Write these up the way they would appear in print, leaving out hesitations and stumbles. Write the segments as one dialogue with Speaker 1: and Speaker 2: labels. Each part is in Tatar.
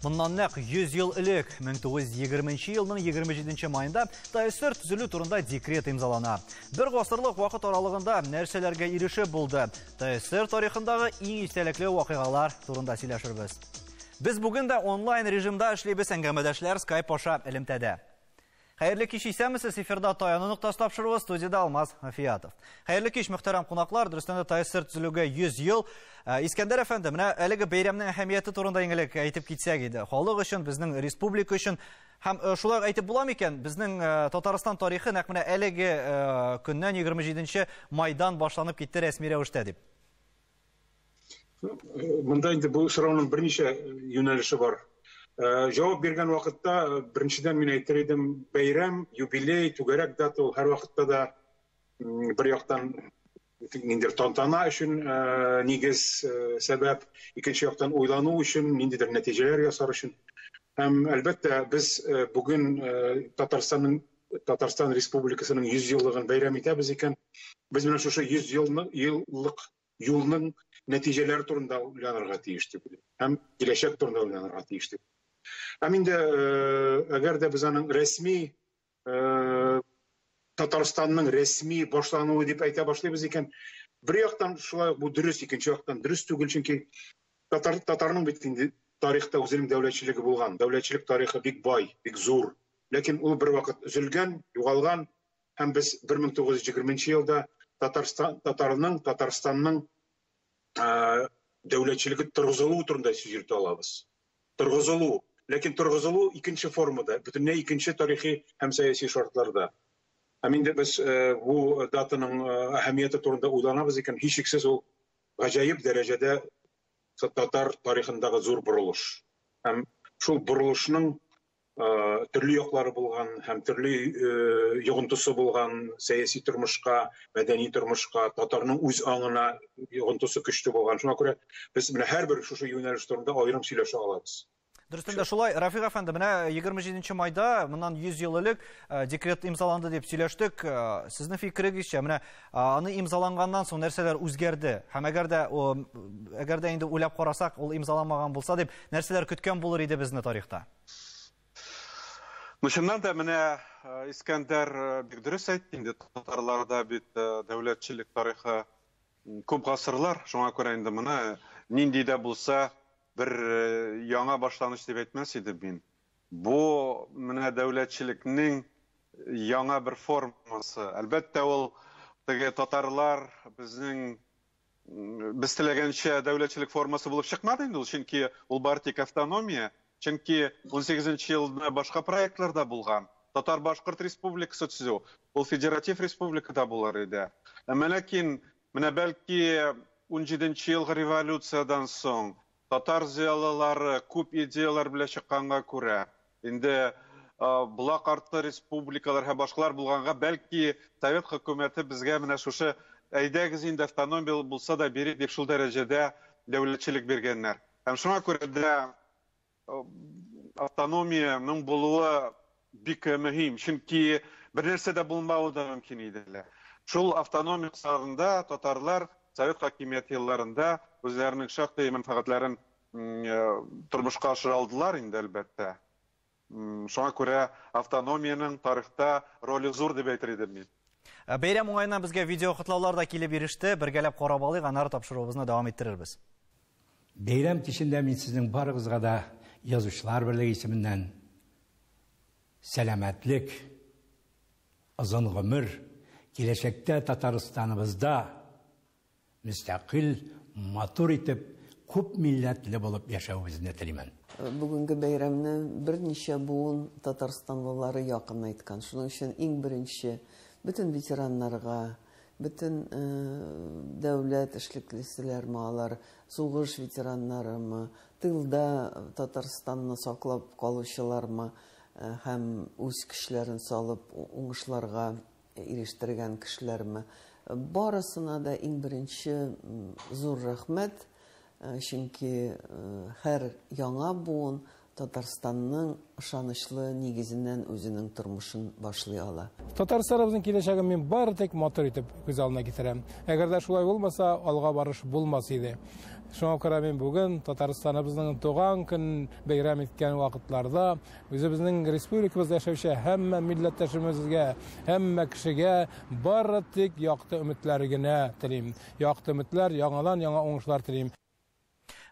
Speaker 1: Bundan nәq 100 ел элек, 1920 елның 27 майында ТССР төзелү турында декрет имзалана. Бер гасырлык вакыт аралыгында нәрсәләргә ирешеп булды. ТССР тарихындагы иң истәлекле вакыйгалар турында сөйләшербез. Без бүген дә онлайн режимда эшлибез, әңгәмәдәшләр Skype аша элемтәдә. Хәерле кич исәмсез, эфирда Таяны нуктасы тапшыруы, студияда Алмаз Хафиятов. Хәерле кич, мөхтәрәм кунаклар, дөрестән дә ТССР төзелүгә 100 ел. Искәндәр әфәнде, менә әлеге бәйрәмнең әһәмияте турында иңелек әйтеп китсәк иде. Халык өчен, безнең республика өчен һәм шулай әйтеп була микән, безнең Татарстан тарихы нәкъ менә әлеге көннән 27 майдан башланып китте рәсми рәвештә дип.
Speaker 2: Монда инде бу сорауның берничә юнәлеше бар. Җавап биргән вакытта беренчедән мин әйтер идем, бәйрәм, юбилей, түгәрәк дата ул һәр вакытта да бер яктан ниндидер тантана өчен нигез сәбәп, икенче яктан уйлану өчен, ниндидер нәтиҗәләр ясар өчен. Һәм әлбәттә без бүген Татарстан Республикасының 100 еллыгын бәйрәм итәбез икән. Без менә шушы 100 еллык юлның нәтиҗәләре турында уйланырга тиештек. Һәм киләчәк турында уйланырга тиештек. Һәм инде әгәр дә без аның рәсми Татарстанның рәсми башлануы дип әйтә башлыйбыз икән, бер яктан шулай бу дөрес, икенче яктан дөрес түгел, чөнки татарның бит инде тарихта үзенең дәүләтчелеге булган. Дәүләтчелек тарихы бик бай, бик зур. Ләкин ул бер вакыт өзелгән, югалган, һәм без 1920 елда Татарстанның дәүләтчелеге торгызылуы турында сүз йөртә алабыз. Торгызылу, ләкин торгызылу икенче формада, бөтенләй икенче тарихи һәм сәяси шартларда. Һәм инде без бу датаның әһәмияте турында уйланабыз икән, һичшиксез ул гаҗәеп дәрәҗәдә татар тарихындагы зур бурылыш. Һәм шул бурылышның төрле яклары булган, һәм төрле йогынтысы булган сәяси тормышка, мәдәни тормышка, татарның үз аңына йогынтысы көчле булган. Шуңа күрә без менә һәрбер шушы юнәлеш турында аерым сөйләшә алабыз.
Speaker 1: Дөрестән дә шулай, Рафик әфәнде, менә 27 майда, моннан 100 ел элек декрет имзаланды дип сөйләштек. Сезнең фикерегезчә, менә аны имзаланганнан соң нәрсәләр үзгәрде? Һәм әгәр дә инде уйлап карасак, ул имзаламаган булса дип, нәрсәләр көткән булыр иде безне тарихта?
Speaker 3: Мышыннан да менә Искәндәр бик дөрес әйтте, инде татарларда бит дәүләтчелек тарихы күп гасырлар, шуңа күрә инде моны нинди дә булса бер яңа башланыш дип әйтмәс идем мин. Бу менә дәүләтчелекнең яңа бер формасы. Әлбәттә ул теге татарлар безнең без теләгәнчә дәүләтчелек формасы булып чыкмады инде ул, чөнки ул бар тик автономия. Чөнки 18 елда башка проектларда булган. Татар-Башкорт республикасы төзү, ул федератив республикада булар иде. Ләкин менә бәлки 17 елгы революциядан соң татар зыялылары күп идеялар белән чыкканга күрә, инде булак арты республикалар һәм башкалар булганга, бәлки Совет хөкүмәте безгә менә шушы әйдәгез инде автономия булса да бирик дип шул дәрәҗәдә дәүләтчелек биргәннәр. Һәм шуңа күрә дә автономияның булуы бик мөһим, чөнки бер нәрсә дә булмауы да мөмкин иде. Шул автономия сарында татарлар Совет хакимияте елларында үзләренең шактый мәнфәгатьләрен тормышка ашыра алдылар инде, әлбәттә. Шуңа күрә автономияның тарихта роле зур дип әйтер идем мин.
Speaker 1: Бәйрәм уңайыннан безгә видео котлаулар да килеп иреште. Бергәләп карап алыйк, аннары тапшыруыбызны дәвам иттерербез.
Speaker 4: Бәйрәм кичендә мин сезнең барыгызга да Язучылар берлеге исеменнән сәламәтлек, озын гомер, киләчәктә Татарстаныбызда мөстәкыйль, матур итеп, күп милләтле булып яшәүебезне телим.
Speaker 5: Бүгенге бәйрәмне берничә буын Татарстанлылары якын айткан. Шуның өчен иң беренче бөтен ветераннарга, бөтен дәүләт эшлеклеләр, алар сугыш ветераннарымы, тылда Татарстанны саклап калучылармы һәм үз көчләрен салып уңышларга ирештергән кешеләрме, барысына да иң беренче зур рәхмәт, чөнки һәр яңа буын Татарстанның ышанычлы нигезеннән үзенең тормышын башлый ала.
Speaker 6: Татарстаныбызның киләчәген мин бары тик матур итеп күз алдына китерәм. Әгәр дә шулай булмаса, алга барыш булмас иде. Шуңа күрә мин бүген Татарстаныбызның туган көн бәйрәм иткән вакытларда үзебезнең республикабызда яшәүче һәммә милләттәшебезгә, һәммә кешегә бары тик якты өметләр генә телим. Якты өметләр, яңадан яңа уңышлар телим.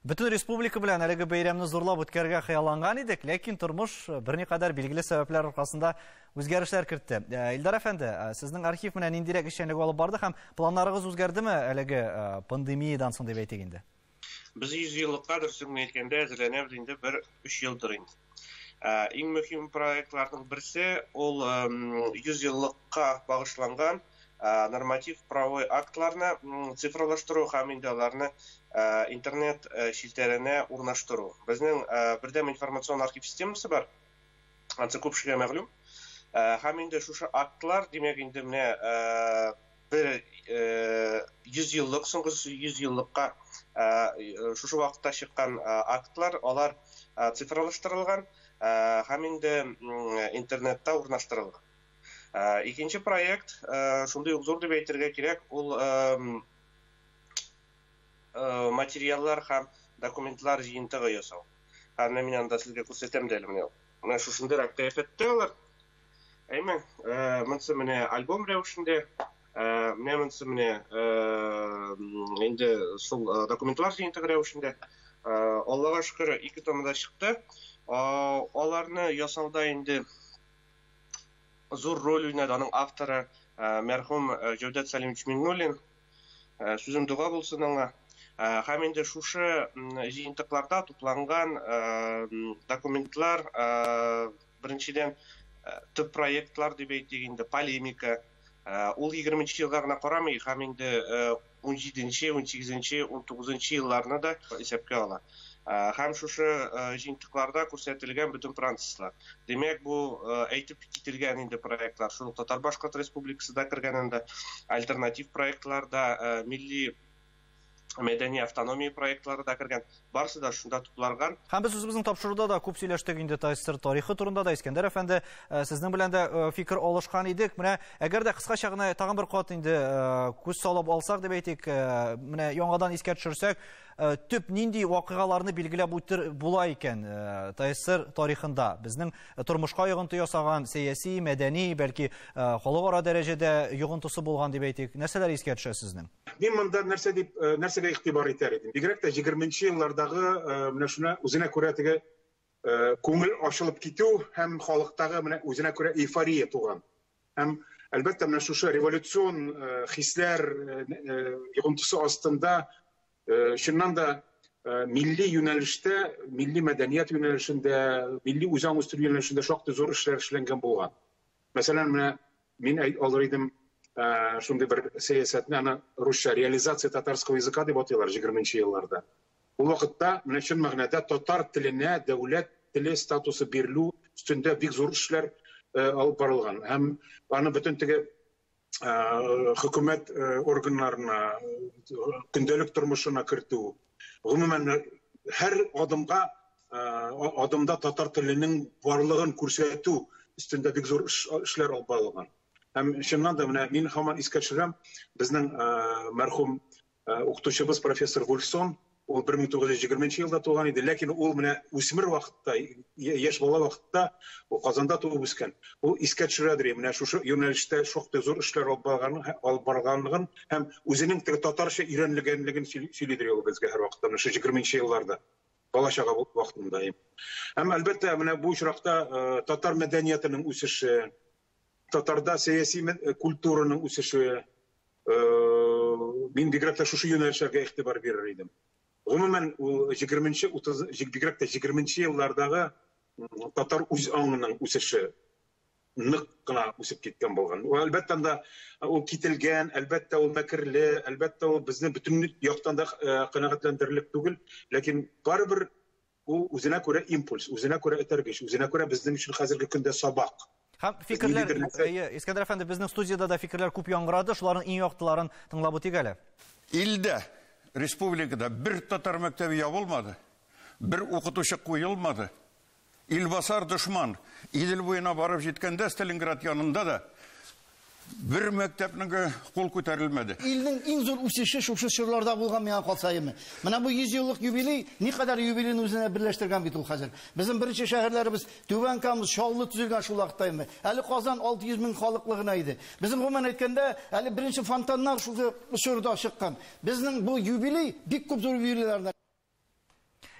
Speaker 1: Bütün республика белән әлеге бәйрәмне зурлап үткәргә хыялланган идек, ләкин тормыш берникадәр билгеле сәбәпләр аркасында үзгәрешләр кертте. Илдар әфәнде, сезнең архив менән ниндирәк эшчәнлек алып барды һәм планнарыгыз үзгәрдеме әлеге пандемиядан соң дип әйтик инде?
Speaker 7: Без 100 еллыкка дөресен әйткәндә әзерләнәбез инде 1-3 елдыр инде. Иң мөһим проектларның берсе ул 100 еллыкка багышланган норматив правовой актларны цифрлаштыру һәм инде аларны интернет шилтәренә урнаштыру. Безнең бердәм информацион архив системасы бар. Ансы күпшегә мәгълүм. Һәм инде шушы актлар, димәк инде менә бер 100 еллык, соңгы 100 еллыкка шушы вакытта чыккан актлар, алар цифрлаштырылган һәм инде интернетта урнаштырылган. Икенче проект, шундый ук зур дип әйтергә кирәк, ул материаллар һәм документлар җыентыгы ясау. Һәм мин анда сезгә күрсәтәм дә әле. Менә шушындырак кыяфәттә алар. Әйме, монсы менә альбом рәвешендә, менә монсы менә инде шул документлар җыентыгы рәвешендә. Аллага шөкер, 2 томда чыкты. Аларны ясауда инде зур роль уйнады аның авторы мәрхүм Җәүдәт Сәлимович Миннуллин. Сүзем дуга булсын аңа. Һәм инде шушы җыентыкларда тупланган документлар беренчедән төп проектлар дип әйтик инде, полемика. Ул 20-нче елга гына карамый, һәм инде 17-нче, 18-нче, 19-нче елларны да исәпкә ала. Һәм шушы җыентыкларда күрсәтелгән бөтен процесслар. Демәк, бу әйтеп кителгән инде проектлар. Шул Татар Башкорт Республикасында кергәнендә альтернатив проектларда, милли мәдәни автономия проектлары да кергән. Барысы да шунда тупларган.
Speaker 1: Һәм без үзебезнең тапшыруда да күп сөйләштек инде ТССР тарихы турында да. Искәндәр әфәнде, сезнең белән дә фикер алышкан идек. Менә әгәр дә кыскача гына тагын бер кат инде күз салып алсак дип әйтик, менә яңадан искә төшерсәк, төп нинди вакыйгаларны билгеләп була икән ТССР тарихында. Безнең тормышка йогынты ясаган сәяси, мәдәни, бәлки халыкара дәрәҗәдә йогынтысы булган дип әйтик. Нәрсәләр искә төшә сезнең?
Speaker 2: Мин монда нәрсәгә игътибар итәр идем. Бигрәк тә 20-нче еллардагы менә шуны үзенә күрә теге күңел ачылып китү һәм халыктагы менә үзенә күрә эйфория туган. Һәм әлбәттә менә шушы революцион хисләр йогынтысы астында шуннан да милли юнәлештә, милли мәдәният юнәлешендә, милли үзаң үстерү юнәлешендә шактый зур эшләр эшләнгән булган. Мәсәлән, менә мин алыр идем шундый бер сәясәтне, аны русча реализация татарского языка дип атыйлар 20-нче елларда. Ул вакытта менә чын мәгънәдә татар теленә дәүләт теле статусы бирелү өстендә бик зур эшләр алып барылган. Һәм аны бөтен теге хөкүмәт органнарына, көндәлек тормышына кертү. Гомумән һәр адымда татар теленең барлыгын күрсәтү өстендә бик зур эшләр алып барылган. Һәм чыннан да менә мин һаман искә төшерәм, безнең мәрхүм укытучыбыз профессор Вульфсон, ул 1920 елда туган иде, ләкин ул менә үсмер вакытта, яшь бала вакытта ул Казанда туып үскән. Ул искә төшерәдер, менә шушы юнәлештә шактый зур эшләр алып барганлыгын һәм үзенең теге татарча өйрәнелгәнлеген сөйлидер ул безгә һәр вакытта, менә 20 елларда. Балачага вакытында. Һәм әлбәттә менә бу очракта татар мәдәниятының үсеше, татарда сәяси культураның үсеше, мин бигрәк тә шушы юнәлешләргә игътибар бирер идем. Гомумән, ул 20-нче еллардагы татар үз аңының үсеше нык кына үсеп киткән булган. Әлбәттә анда ул кителгән, әлбәттә ул мәкерле, әлбәттә ул безне бүтән яктан да канәгатьләндерерлек түгел, ләкин барыбер ул үзенә күрә импульс, үзенә күрә этәргеч, үзенә күрә безнең өчен хәзерге көндә сабак.
Speaker 1: Һәм фикерләр, Искәндәр әфәнде, безнең студиядә да фикерләр күп яңгырады, шуларның иң яктыларын тыңлап үтик әле.
Speaker 8: Илдә, республикада бер татар мәктәбе ябылмады, бер укытучы куелмады. Илбасар дошман. Идел буена барып җиткәндә Сталинград янында да bir мәктәпнең кул күтәрелмәде.
Speaker 9: Илнең иң зур үсеше шушы чорларда булган миңа калсаймы. Менә бу 100 еллык юбилей никадәр юбилейны үзенә берләштергән бит ул хәзер. Безнең беренче шәһәрләребез Түбән Кама, Шаллы төзелгән шул вакыттаймы. Әле Казан 600 мең халыклы гына иде. Безнең гомумән әйткәндә, әле беренче фонтаннар шул чорда чыккан. Безнең бу юбилей бик күп зур юбилейлардан.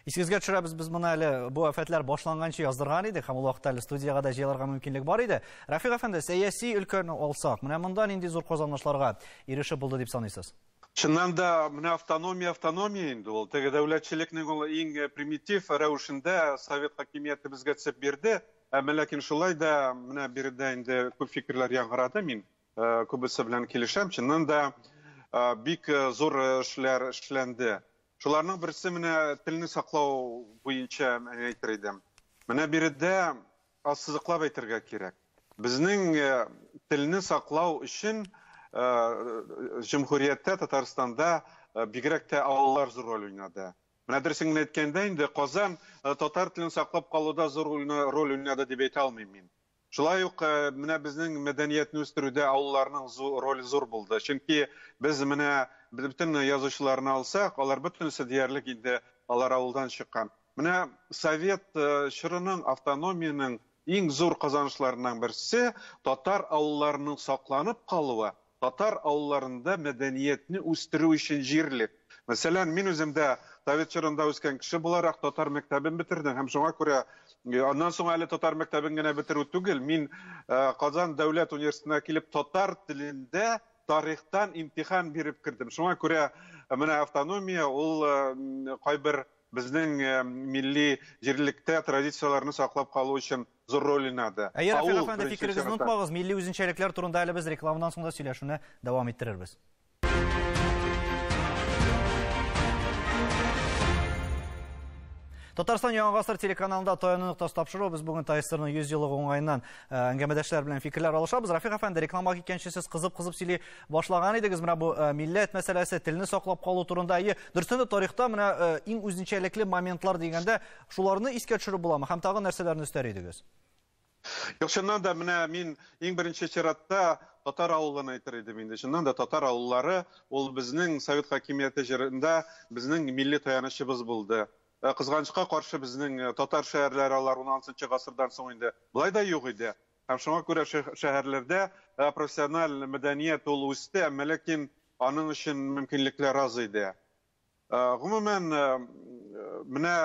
Speaker 1: Исегезгә төшерәбез, без моны әле бу афәтләр башланганчы яздырган идек, һәм ул вакытта әле студиягә да җыелырга мөмкинлек бар иде. Рафик әфәнде, сәяси өлкәне алсак, менә монда нинди зур казанышларга ирешеп булды дип саныйсыз?
Speaker 3: Чыннан да менә автономия инде ул. Теге дәүләтчелекнең ул иң примитив рәвешендә Совет хакимияте безгә төшеп бирде. Ләкин шулай да менә биредә инде күп фикерләр яңгырады, мин күбесе белән килешәм. Чыннан да бик зур эшләр эшләнде. Шуларның берсе менә телне саклау буенча әйтер идем. Менә биредә ассызыклап әйтергә кирәк. Безнең телне саклау өчен җөмһүрияттә Татарстанда бигрәк тә авыллар зур роль уйнады. Менә дөресен әйткәндә инде Казан татар телен саклап калуда зур роль уйнады дип әйтә алмыйм мин. Шулай ук менә безнең мәдәниятне үстерүдә авылларның роле зур булды. Чөнки без менә бөтен язучыларны алсак, алар бөтенесе диярлек инде алар авылдан чыккан. Менә Совет чорының автономияның иң зур казанышларының берсе татар авылларының сакланып калуы, татар авылларында мәдәниятне үстерү өчен җирлек. Мәсәлән, мин үзем дә Совет чорында үскән кеше буларак татар мәктәбен бетердем һәм шуңа күрә аннан соң әле татар мәктәбен генә бетерү түгел, мин Казан дәүләт университетына килеп татар телендә тарихтан имтихан биреп кирдем. Шуңа күрә менә автономия ул кайбер безнең милли җирлектә традицияларны саклап калу өчен зур роль уйнады.
Speaker 1: Рафик әфәнде, фикерегезне онытмагыз, милли үзенчәлекләр турында әле без рекламадан соң да сөйләшүне дәвам иттерербез. Татарстан Яңа гасыр телеканалында таянылык тапшыру, без бүген ТСРның 100 еллыгы уңаеннан әңгәмәдәшләр белән фикерләр алышабыз. Рафик әфәнде, рекламага киткәнче сез кызып сөйли башлаган идегез. Менә бу милләт мәсьәләсе, телне саклап калу турында. Дөрестән дә тарихта менә иң үзенчәлекле моментлар дигәндә шуларны искә төшереп буламы һәм тагы нәрсәләрне өстәр идегез?
Speaker 3: Чыннан да менә мин иң беренче чиратта татар авылын әйтер идем инде. Чыннан да татар авыллары ул безнең Совет хакимияте җирендә безнең милли таянычыбыз булды. Кызганычка каршы безнең татар шәһәрләре алар 16 гасырдан соң инде булай да юк иде. Һәм шуңа күрә шәһәрләрдә профессиональ мәдәният ул үсте, ләкин аның өчен мөмкинлекләр аз иде. Гомумән менә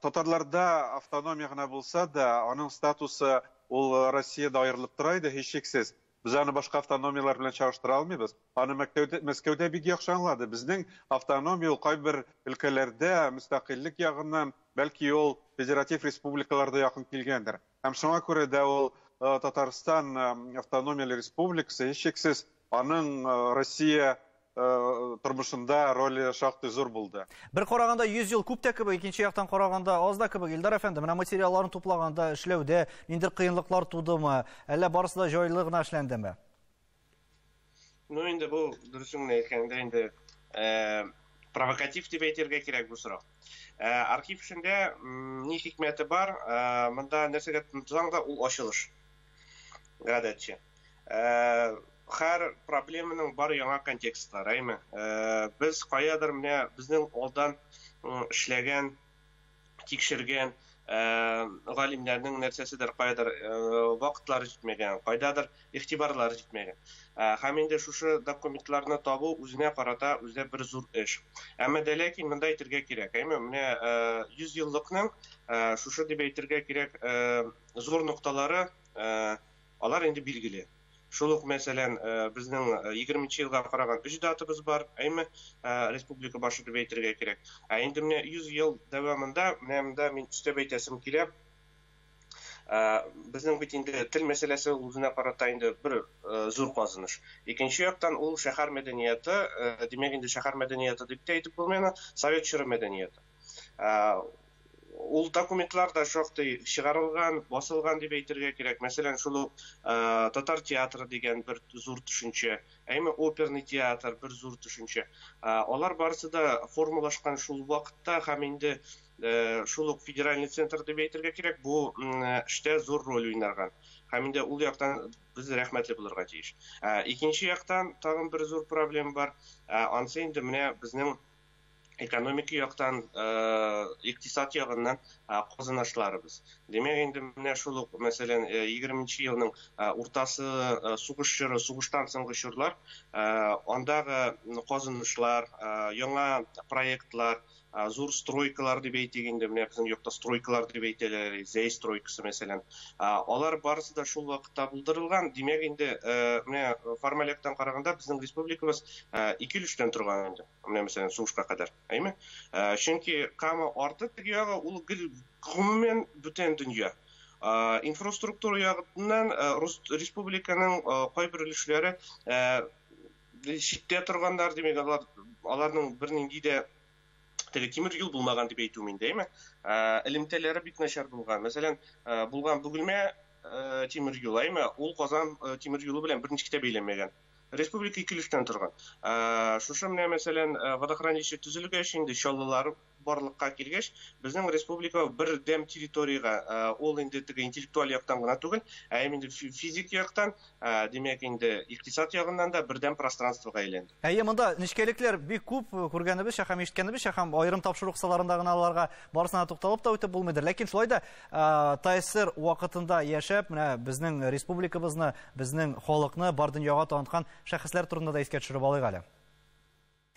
Speaker 3: татарларда автономия гына булса да, аның статусы ул Россиядә аерылып тора иде, һич шиксез. Без аны башка автономиялар белән чагыштыра алмыйбыз. Аны Мәскәүдә бик яхшы аңлады. Безнең автономия ул кайбер өлкәләрдә мөстәкыйльлек ягыннан, бәлки ул федератив республикаларда якын килгәндер. Һәм шуңа күрә дә ул Татарстан автономияле республикасы һич шиксез аның Россия тормышында роле шактый зур булды.
Speaker 1: Бер караганда 100 ел күп тә кебек, икенче яктан караганда аз да кебек. Илдар әфәнде, менә материалларын туплаганда, эшләүдә ниндидер кыенлыклар тудымы? Әллә барысы да җайлы гына эшләндеме?
Speaker 7: Инде бу дөресен әйткәндә инде провокатив дип әйтергә кирәк бу сорау. Архив эшендә ни хикмәте бар? Монда нәрсәгә тотсаң да ул ачылыш. Гадәтчә. Һәр проблеманың бар яңа контекстлары, әйме. Без каядыр менә безнең алдан эшләгән, тикшергән галимнәрнең нәрсәседер каядыр вакытлары җитмәгән, кайдадыр игътибарлары җитмәгән. Һәм инде шушы документларны табу үзенә карата үзенә бер зур эш. Әмма дә ләкин монда әйтергә кирәк, әйме, менә 100 еллыкның шушы дип әйтергә кирәк зур нукталары алар инде билгеле. Шул ук мәсәлән безнең 20 елга караган 3 датабыз бар, әйме, республика башы дип әйтергә кирәк. Инде менә 100 ел дәвамында менә мин өстәп әйтәсем килә. Безнең бит инде тел мәсьәләсе үзенә карата инде бер зур казаныш. Икенче яктан ул шәһәр мәдәнияты, димәк инде шәһәр мәдәнияты дип әйтеп булмый, Совет чоры мәдәнияты. ул документлар да шактый чыгарылган, басылган дип әйтергә кирәк. Мәсәлән, шул татар театры дигән бер зур төшенчә, әйме оперный театр бер зур төшенчә. Алар барысы да формалашкан шул вакытта һәм инде шул ук федеральный центр дип әйтергә кирәк, бу эштә зур роль уйнарган. Һәм инде ул яктан без рәхмәтле булырга тиеш. Икенче яктан тагын бер зур проблема бар. Ансы инде менә безнең экономика яктан, икътисад ягыннан казанышларыбыз. Демәк, инде менә шул ук, мәсәлән, 20-нче елның уртасы сугыш чоры, сугыштан соңгы чорлар, андагы казанышлар, яңа проектлар, зур стройкалар дип әйтгәндә, менә безнең якта стройкалар дип әйтәләр, зәй стройкасы мәсәлән. Алар барысы да шул вакытта булдырылган. Демәк, инде менә формаль яктан караганда безнең республикабыз 2-3тән торган инде. Менә мәсәлән, сугышка кадәр. Әйме? Чөнки кама арты тигәгә ул гомумән бүтән дөнья. Инфраструктура ягыннан республиканың кайбер өлешләре читтә торганнар, демәк, аларның бернинди дә тимир юл булмаган дип әйтү миндә, әйме? Элемтәләре бик начар булган. Мәсәлән, булган Бөгелмә тимир юлы, әйме? Ул Казан тимир юлы белән берничә китә бәйләнмәгән. Республика 2-3тән торган. Шушы менә мәсәлән, водохранилище төзелгәч, инде чаллылар барлыкка килгәч, безнең республика бер дәм территорияга, ул инде теге интеллектуаль яктан гына түгел, инде физик яктан, демәк инде икътисад ягыннан да бердәм пространствога әйләнде.
Speaker 1: Монда нечкәлекләр бик күп күргәнебез, һәм ишеткәнебез, һәм аерым тапшыру кысаларында гына аларга барысына тукталып та үтеп булмыйдыр. Ләкин шулай да ТСР вакытында яшәп, менә безнең республикабызны, безнең халыкны бар дөньяга таныткан шәхесләр турында да искә төшереп алыйк әле.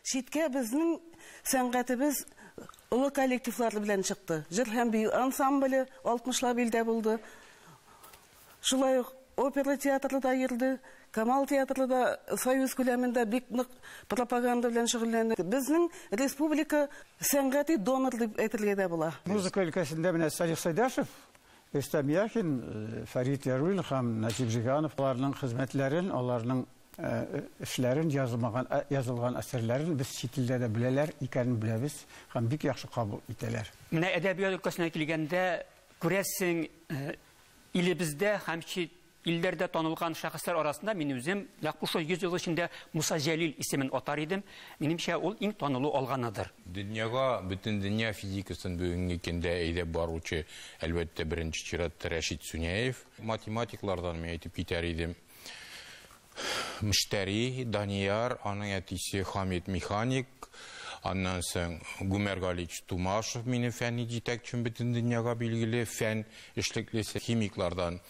Speaker 10: Читкә безнең сәнгатебез улы коллективлар белән чыкты. Җыр һәм бию ансамбле 60лап илдә булды. Шулай ук опера театры да йөрде, Камал театры да Союз күләмендә бик нык пропаганда белән шөгыльләнде. Безнең республика сәнгати донор дип әйтергә дә була.
Speaker 4: Музыка өлкәсендә менә Салих Сайдашев, Рөстәм Яхин, Фәрит Ярулин һәм Насип Жиганов аларның хезмәтләрен, аларның эшләрен, язылган әсәрләрен без чит илдә дә беләләр, икәнен беләбез һәм бик яхшы кабул итәләр.
Speaker 11: Менә әдәбият өлкәсенә килгәндә, күрәсең, илебездә һәм чит илләрдә танылган шәхесләр арасында мин үзем шул 100 ел эчендә Муса Җәлил исемен атар идем. Минемчә, ул иң танылу алганыдыр.
Speaker 12: Дөньяга, бөтен дөнья физикасын бүгенге көндә әйдәп баручы, әлбәттә, беренче чиратта Рәшит Сүнәев. Математиклардан мен әйтеп китәр идем. Мөштәри, Данияр, аның әтисе Хамид Механик, аннан соң Гүмәр Галич Тумашев, минем фәнни җитәкчем, бөтен дөньяга билгеле фән эшлеклесе, химиклардан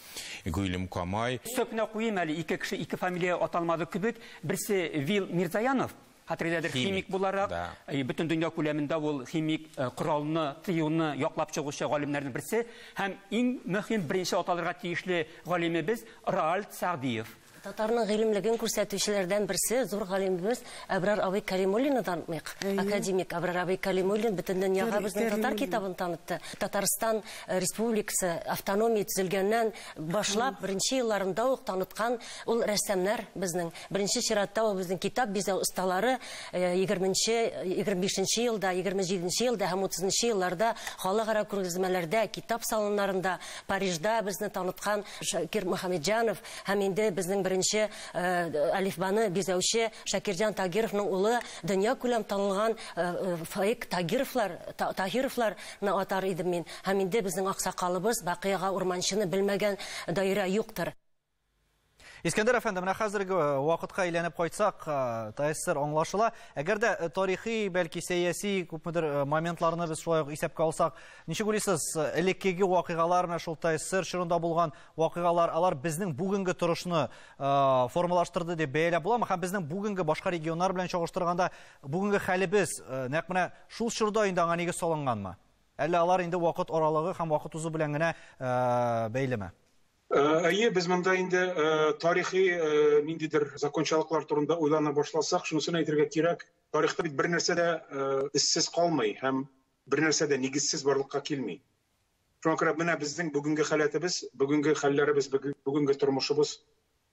Speaker 12: Гүйлем Камай.
Speaker 11: Сөкне куйым әле, ике кеше, ике фамилия аталмады кебек. Берсе Вил Мирзаянов, хәтердәдер, химик буларак, бөтен дөнья күләмендә ул химик коралны, тыюны яклап чыгучы галимнәрнең берсе, һәм иң мөһим беренче аталырга тиешле галимебез Рааль Сәгъдиев.
Speaker 13: Татарның гыйлемлеген күрсәтүчеләрдән берсе зур галимбез Әбрар абый Кәлимуллинны танытмыйк. Академик Әбрар абый Кәлимуллин бөтен дөньяга безнең татар китабын танытты. Татарстан Республикасы автономия төзелгәннән башлап беренче елларында ук таныткан ул рәссамнар безнең. Беренче чиратта ул безнең китап бизәү осталары 25нче елда, 27нче елда һәм 30нчы елларда халыкара күргәзмәләрдә, китап салоннарында, Парижда безне таныткан Шакир Мөхәммәтҗанов һәм инде безнең беренче алифбаны бизәүче Шакирҗан Тагировның улы дөнья күләм танылган Фаик Таһировларны атар идем мин. Һәм инде безнең аксакалыбыз Бакыяга Урманчыны белмәгән даирә юктыр.
Speaker 1: Искәндәр әфәнде, менә хәзерге вакытка әйләнеп кайтсак, ТСР аңлашыла. Әгәр дә тарихи, бәлки сәяси күпмедер моментларны без шулай ук исәпкә алсак, ничек уйлыйсыз, элеккеге вакыйгалар, менә шул ТСР чорында булган вакыйгалар, алар безнең бүгенге торышны формалаштырды дип бәяләп буламы? Һәм безнең бүгенге башка регионнар белән чагыштырганда, бүгенге хәлебез нәкъ менә шул чорда инде аңа нигез салынганмы? Әллә алар инде вакыт аралыгы һәм вакыт узу белән генә бәйлеме?
Speaker 2: Әйе, без монда инде тарихи ниндидер закончалыклар турында уйлана башласак, шунысын әйтергә кирәк. Тарихта бит бер нәрсә дә эзсез калмый һәм бер нәрсә дә нигезсез барлыкка килми. Шуңа күрә менә безнең бүгенге халәтебез, бүгенге хәлләребез, бүгенге тормышыбыз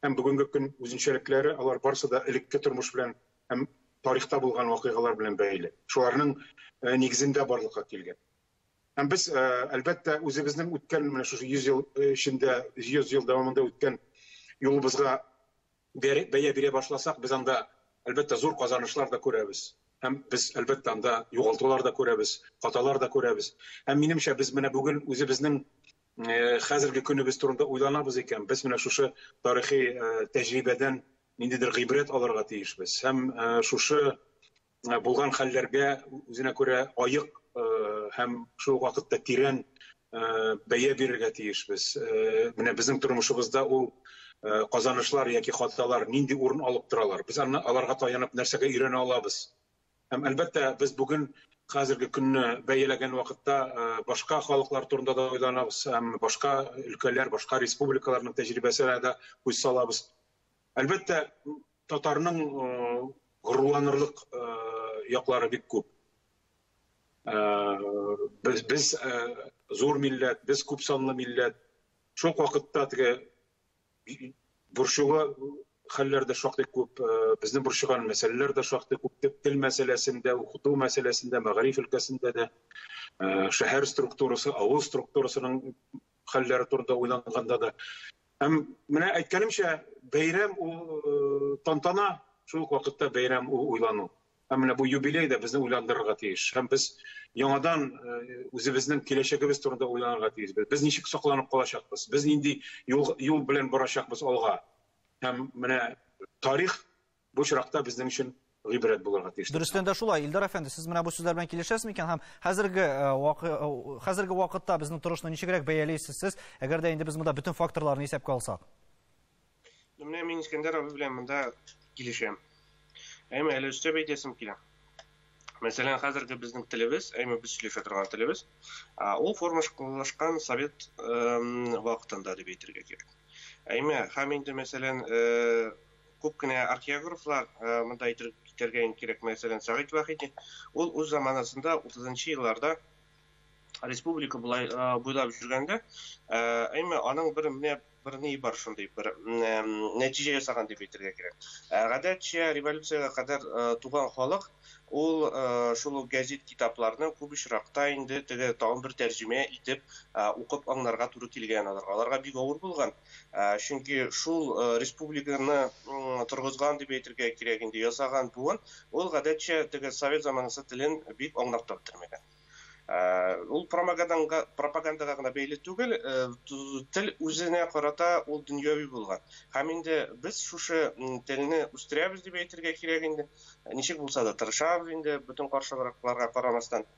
Speaker 2: һәм бүгенге көн үзенчәлекләре, алар барысы да элекке тормыш белән һәм тарихта булган вакыйгалар белән бәйле. Шуларның нигезендә барлыкка килгән. Һәм без әлбәттә үзебезнең үткән менә шушы 100 ел эчендә 100 ел дәвамында үткән юлыбызга бәя бирә башласак, без анда әлбәттә зур казанышлар да күрәбез. Һәм без әлбәттә анда югалтулар да күрәбез, хаталар да күрәбез. Һәм минемчә без менә бүген үзебезнең хәзерге көнебез турында уйланабыз икән. Без менә шушы тарихи тәҗрибәдән ниндидер гыйбрәт алырга тиешбез. Һәм шушы булган хәлләргә үзенә күрә аек һәм шул вакытта тирән бәя бирергә тиешбез. Менә безнең тормышыбызда ул казанышлар яки хаталар нинди урын алып торалар. Без аларга таянып нәрсәгә өйрәнә алабыз. Һәм әлбәттә без бүген хәзерге көнне бәяләгән вакытта башка халыклар турында да уйланабыз, һәм башка өлкәләр, башка республикаларның тәҗрибәсенә дә күз салабыз. Әлбәттә татарның горурланырлык яклары бик күп. Без зур милләт, без күп санлы милләт. Шул вакытта теге бурчуга хәлләр дә шактый күп, безнең бурчуган мәсьәләләр дә шактый күп, тел мәсьәләсендә, укыту мәсьәләсендә, мәгариф өлкәсендә дә, шәһәр структурасы, авыл структурасының хәлләре турында уйланганда да. Һәм менә әйткәнемчә, бәйрәм ул тантана, шул вакытта бәйрәм ул уйлану. Һәм менә бу юбилей дә безне уйландырырга тиеш. Һәм без яңадан үзебезнең киләчәгебез турында уйланырга тиешбез. Без ничек сакланып калачакбыз? Без нинди юл белән барачакбыз алга? Һәм менә тарих бу чиракта безнең өчен гыйбрәт булырга тиеш.
Speaker 1: Дөрестән дә шулай, Илдар әфәнде, сез менә бу сүзләр белән килешәсезме икән? Һәм хәзерге вакытта безнең торышны ничегрәк бәяләйсез сез, әгәр дә инде без монда бөтен факторларны исәпкә алсак?
Speaker 7: Менә мин Искәндәр абый белән монда килешәм. Әйме әле өстәп әйтәсем килә. Мәсәлән, хәзерге безнең телебез, әйме без сөйләшә торган телебез, ул формалашкан совет вакытында дип әйтергә кирәк. Әйме, һәм инде мәсәлән, күп кенә археографлар монда әйтергә кирәк, мәсәлән, Сәгыйть Вахиди, ул үз заманасында 30-нчы елларда республика буйлап жүргәндә, әйме аның бер ни бар шундый бер нәтиҗә ясаган дип әйтергә кирәк. Гадәтчә революциягә кадәр туган халык ул шул гәзит китапларны күп очракта инде теге тагын бер тәрҗемә итеп укып аңларга туры килгән. Аларга бик авыр булган. Чөнки шул республиканы торгызган дип әйтергә кирәк инде ясаган буын, ул гадәтчә теге совет заманасы телен бик аңлап таптырмаган. Ул пропагандага гына бәйле түгел, тел үзенә карата ул дөньяви булган. Һәм инде без шушы телне үстерәбез дип әйтергә кирәк инде. Ничек булса да тырышабыз инде бөтен каршылыкларга карамастан.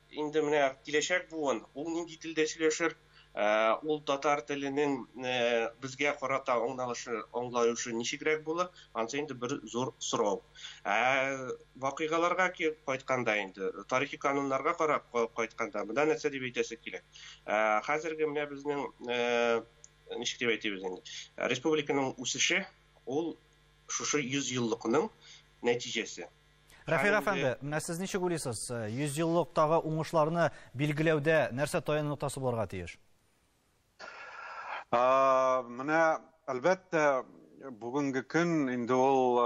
Speaker 7: Инде менә киләчәк буын, ул нинди телдә сөйләшер, ул татар теленең безгә карата аңлаышы ничегрәк булыр, ансы инде бер зур сорау. Вакыйгаларга кайтканда инде, тарихи кануннарга карап кайтканда, монда нәрсә дип әйтәсе килә. Хәзерге менә безнең ничек дип әйтәбез инде, республиканың үсеше ул шушы 100 еллыкның нәтиҗәсе.
Speaker 1: Рафик әфәнде, менә сез ничек уйлыйсыз? 100 еллыктагы уңышларны билгеләүдә нәрсә таян нуктасы булырга тиеш?
Speaker 3: Менә әлбәттә бүгенге көн инде ул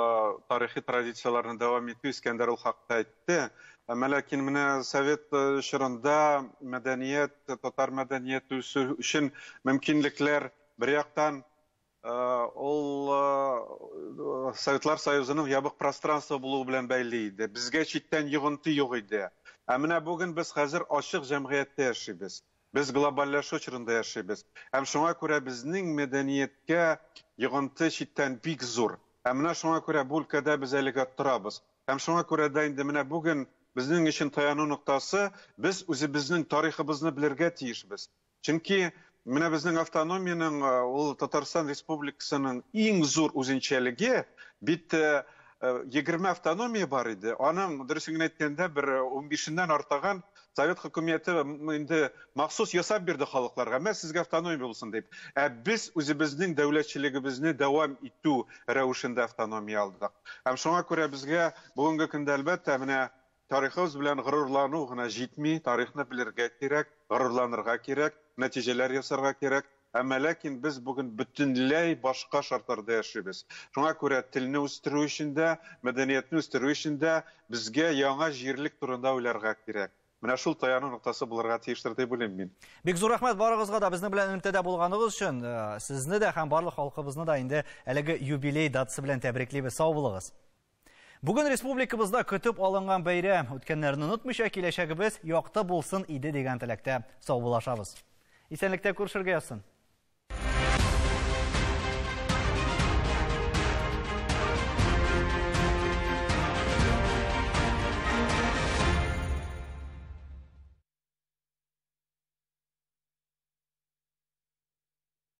Speaker 3: тарихи традицияларны дәвам итү Искәндәр ул хакта әйтте. Ләкин менә совет чорында мәдәният, татар мәдәнияте үсү өчен мөмкинлекләр бер яктан ул Советлар Союзының ябык пространство булуы белән бәйле иде. Безгә читтән йогынты юк иде. Менә бүген без хәзер ачык җәмгыятьтә яшибез. Без глобальләшү чорында яшибез. Һәм шуңа күрә безнең мәдәнияткә йогынты читтән бик зур. Менә шуңа күрә бу өлкәдә без әлегә торабыз. Һәм шуңа күрә дә инде менә бүген безнең өчен таяну нуктасы, без үзебезнең тарихыбызны белергә тиешбез. Чөнки менә безнең автономиянең, ул Татарстан Республикасының иң зур үзенчәлеге бит 20 автономия бар иде. Аның дөресен әйткәндә бер 15-ннән артаган Совет хөкүмәте инде махсус ясап бирде халыкларга, "Мен сезгә автономия булсын" дип. Без үзебезнең дәүләтчелегебезне дәвам итү рәвешендә автономия алдык. Һәм шуңа күрә безгә бүгенге көндә әлбәттә менә тарихыбыз белән горурлану гына җитми, тарихны белергә кирәк, горурланырга кирәк, нәтиҗәләр ясарга кирәк. Ләкин без бүген бөтенләй башка шартларда яшибез. Шуңа күрә телне үстерү өчен дә, мәдәниятне үстерү өчен дә безгә яңа җирлек турында уйларга кирәк. Менә шул таяну ноктасы булырга тиештер дип уйлыйм мин.
Speaker 1: Бик зур рәхмәт барыгызга да безнең белән элемтәдә булганыгыз өчен. Сезне дә һәм барлык халкыбызны да инде әлеге юбилей датасы белән тәбриклибез. Сау булыгыз. Бүген республикабызда көтеп алынган бәйрәм үткәннәрне онытмыйча киләчәгебез якты булсын иде дигән теләктә сау булашабыз. Исәнлектә күрешергә язсын.